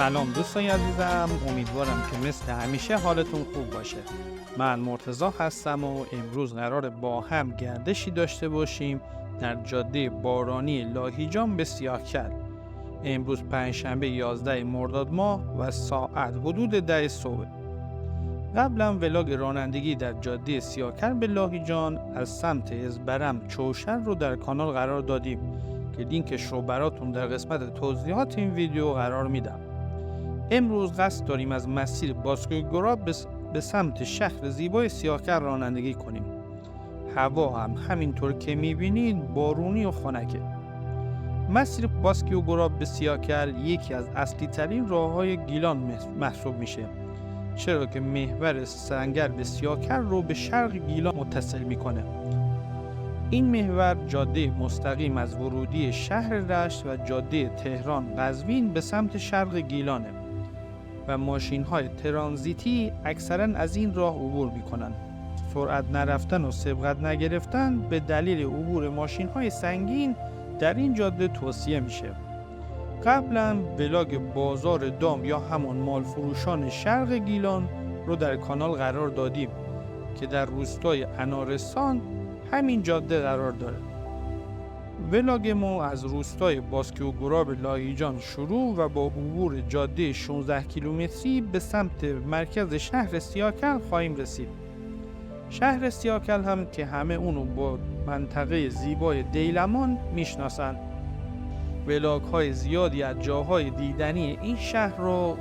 سلام دوستان عزیزم، امیدوارم که مثل همیشه حالتون خوب باشه. من مرتضی هستم و امروز قراره با هم گردشی داشته باشیم در جاده بارانی لاهیجان به سیاهکل. امروز پنجشنبه 11 مرداد ماه و ساعت حدود 10 صبح. قبلا ولاگ رانندگی در جاده سیاهکل به لاهیجان از سمت ازبرم چوشن رو در کانال قرار دادیم که لینکش رو براتون در قسمت توضیحات این ویدیو قرار میدم. امروز قصد داریم از مسیر باسکوی گراب به سمت شهر زیبای سیاهکل رانندگی کنیم. هوا هم همینطور که میبینید بارونی و خنکه. مسیر باسکوی گراب به سیاهکل یکی از اصلی ترین راههای گیلان محسوب میشه، چرا که محور سنگر به سیاهکل رو به شرق گیلان متصل میکنه. این محور جاده مستقیم از ورودی شهر رشت و جاده تهران قزوین به سمت شرق گیلانه و ماشین‌های ترانزیتی اکثراً از این راه عبور می‌کنن. سرعت نرفتن و سبقت نگرفتن به دلیل عبور ماشین‌های سنگین در این جاده توصیه میشه. قبلا ولاگ بازار دام یا همان مال فروشان شرق گیلان رو در کانال قرار دادیم که در روستای انارستان همین جاده قرار داره. ولاگ ما از روستای باسکوی گراب لاهیجان شروع و با عبور جاده 16 کیلومتری به سمت مرکز شهر سیاهکل خواهیم رسید. شهر سیاهکل هم که همه اونو با منطقه زیبای دیلمان میشناسن. ولاگ های زیادی از جاهای دیدنی این شهر رو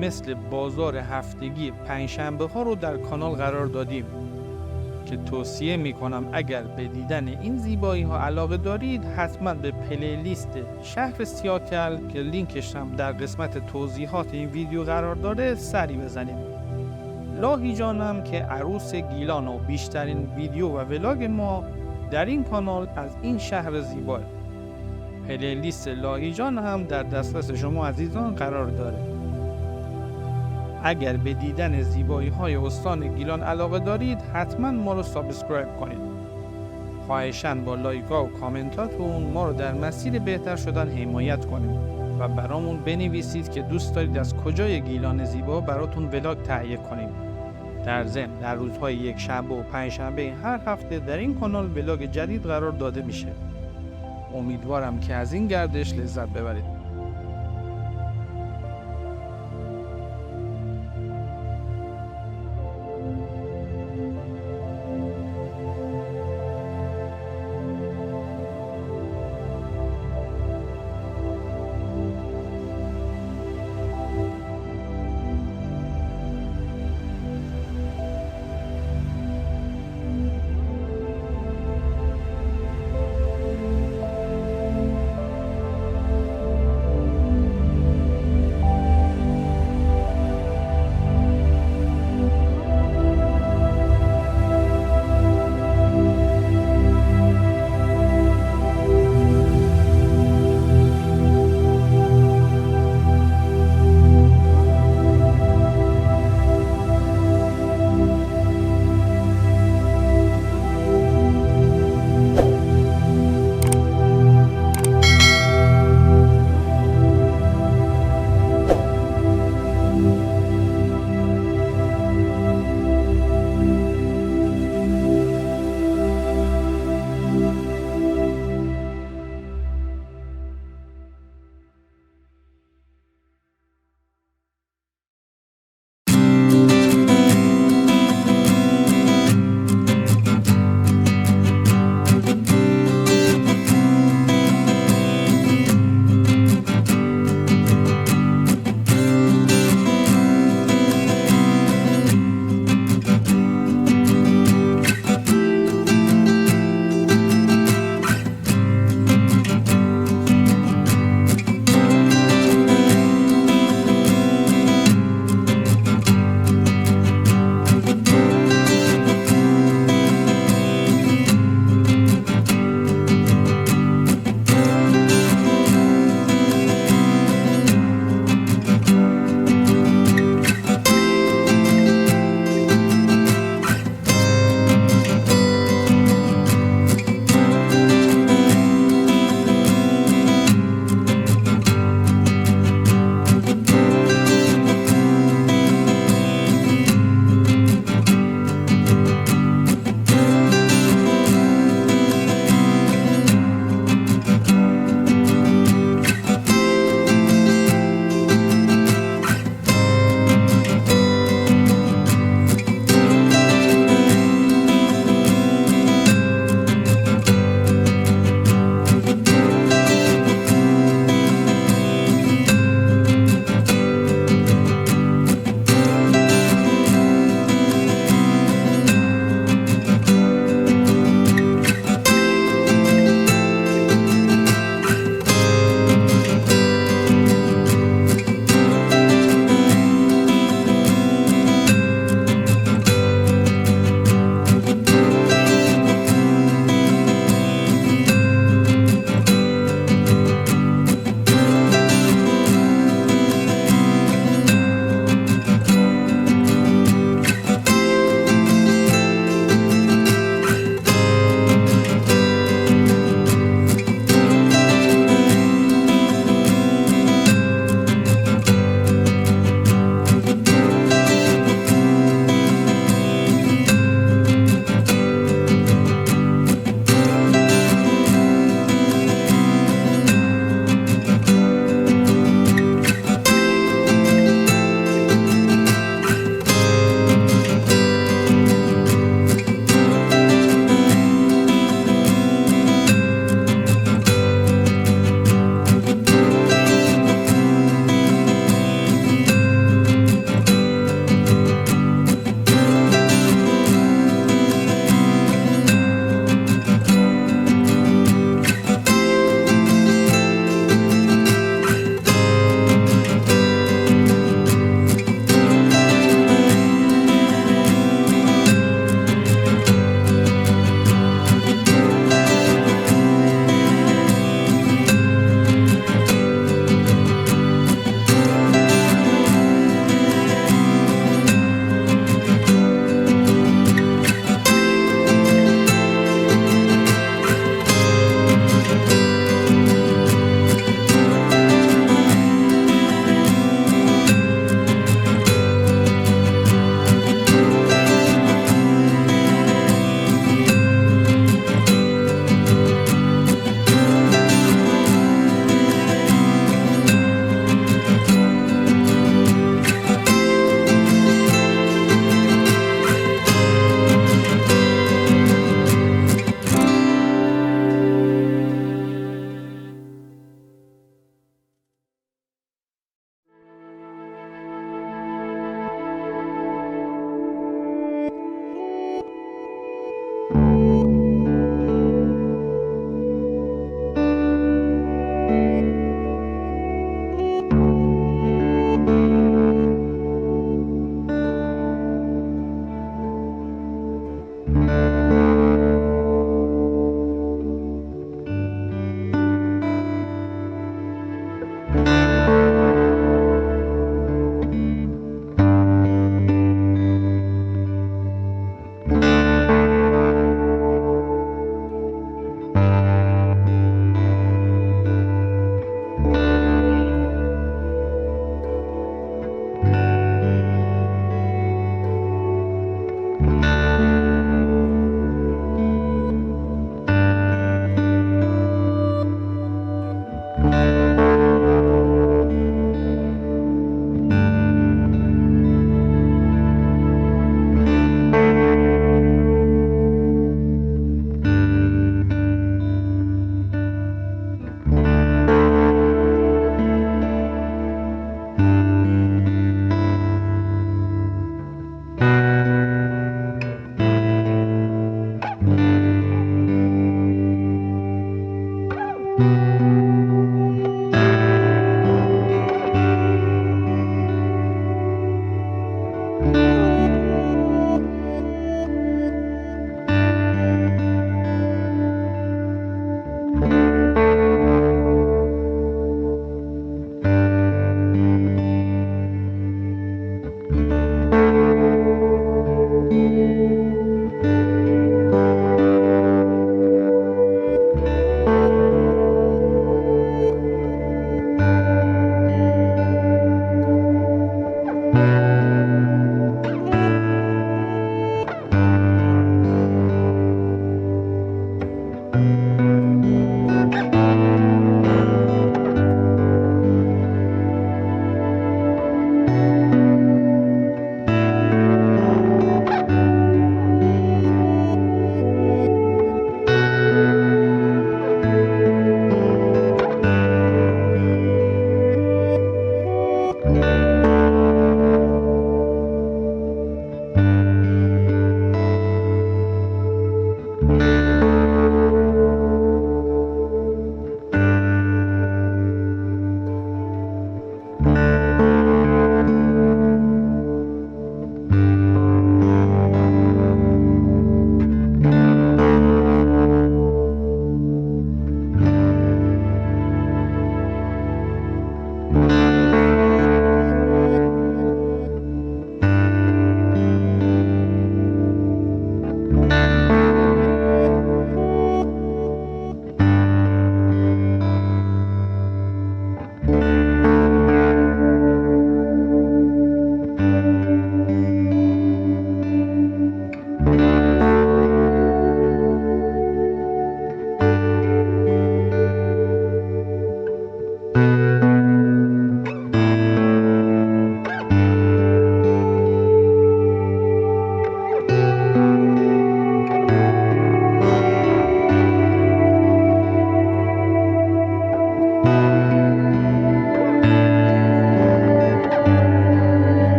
مثل بازار هفتگی پنجشنبه ها رو در کانال قرار دادیم که توصیه میکنم اگر به دیدن این زیبایی ها علاقه دارید حتما به پلیلیست شهر سیاهکل که لینکش هم در قسمت توضیحات این ویدیو قرار داره سری بزنید. لاهیجان هم که عروس گیلان و بیشترین ویدیو و ولاگ ما در این کانال از این شهر زیباه. پلیلیست لاهیجان هم در دسترس شما عزیزان قرار داره. اگر به دیدن زیبایی های استان گیلان علاقه دارید حتما ما رو سابسکرایب کنید. خواهشاً با لایک‌ها و کامنتاتون ما رو در مسیر بهتر شدن حمایت کنید و برامون بنویسید که دوست دارید از کجای گیلان زیبا براتون ولاگ تهیه کنیم. در ضمن در روزهای یکشنبه و پنجشنبه هر هفته در این کانال ولاگ جدید قرار داده میشه. امیدوارم که از این گردش لذت ببرید.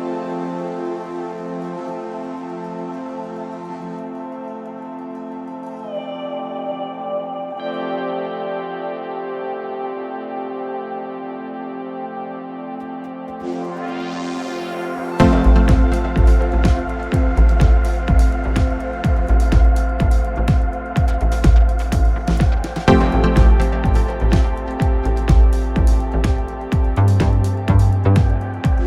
باشید.